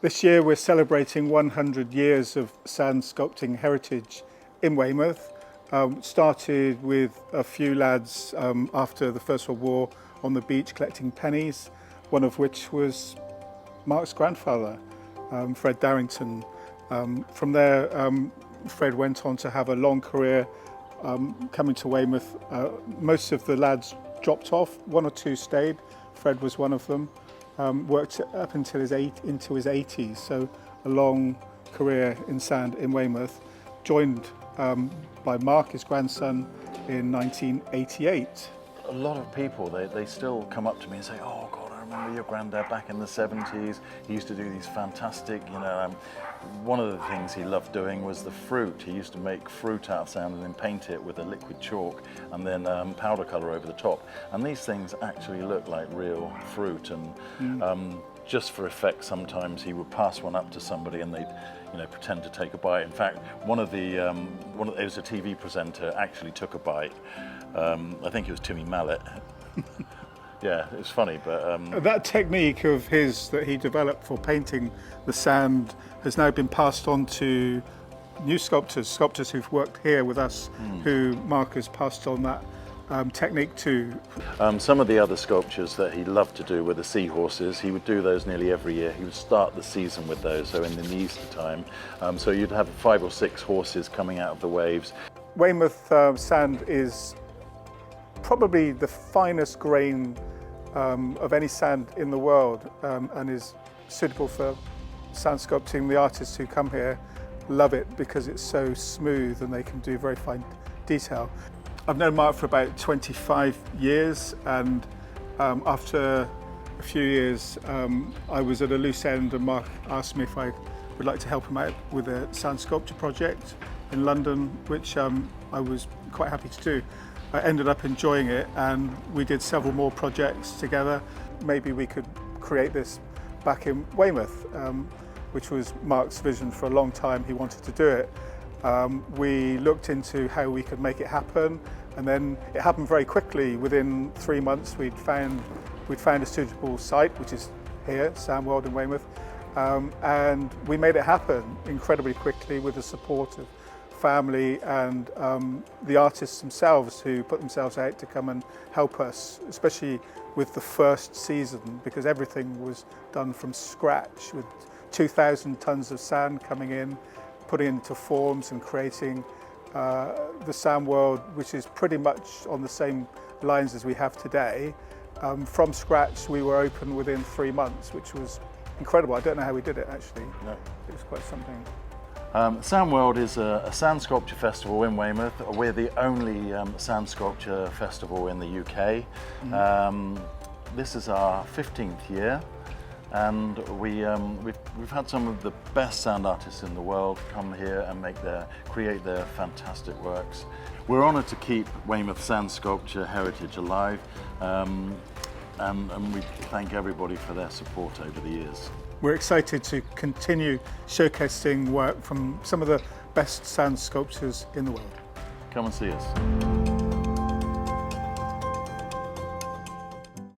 This year we're celebrating 100 years of sand sculpting heritage in Weymouth. Started with a few lads after the First World War on the beach collecting pennies, one of which was Mark's grandfather, Fred Darrington. From there, Fred went on to have a long career coming to Weymouth. Most of the lads dropped off, one or two stayed. Fred was one of them. Worked up until into his 80s, so a long career in sand in Weymouth. Joined by Mark, his grandson, in 1988. A lot of people, they still come up to me and say, "Oh God, I remember your granddad back in the 70s. He used to do these fantastic, one of the things he loved doing was the fruit. He used to make fruit out of sand and then paint it with a liquid chalk and then powder colour over the top. And these things actually look like real fruit. And just for effect, sometimes he would pass one up to somebody and they'd, pretend to take a bite. In fact, it was a TV presenter actually took a bite. I think it was Timmy Mallet. Yeah, it was funny, but... That technique of his that he developed for painting the sand has now been passed on to new sculptors who've worked here with us, who Mark has passed on that technique to. Some of the other sculptures that he loved to do were the seahorses. He would do those nearly every year. He would start the season with those, so in the Easter time. So you'd have 5 or 6 horses coming out of the waves. Weymouth sand is probably the finest grain of any sand in the world, and is suitable for sand sculpting. The artists who come here love it because it's so smooth and they can do very fine detail. I've known Mark for about 25 years, and after a few years I was at a loose end and Mark asked me if I would like to help him out with a sand sculpture project in London, which I was quite happy to do. I ended up enjoying it, and we did several more projects together. Maybe we could create this back in Weymouth, which was Mark's vision for a long time. He wanted to do it. We looked into how we could make it happen, and then it happened very quickly. Within 3 months, we'd found a suitable site, which is here, SandWorld in Weymouth, and we made it happen incredibly quickly with the support of family and the artists themselves, who put themselves out to come and help us, especially with the first season, because everything was done from scratch with 2,000 tons of sand coming in, putting into forms and creating the SandWorld, which is pretty much on the same lines as we have today. From scratch, we were open within 3 months, which was incredible. I don't know how we did it, actually. No. It was quite something. SandWorld is a sand sculpture festival in Weymouth. We're the only sand sculpture festival in the UK. This is our 15th year, and we've had some of the best sand artists in the world come here and create their fantastic works. We're honoured to keep Weymouth sand sculpture heritage alive, and we thank everybody for their support over the years. We're excited to continue showcasing work from some of the best sand sculptors in the world. Come and see us.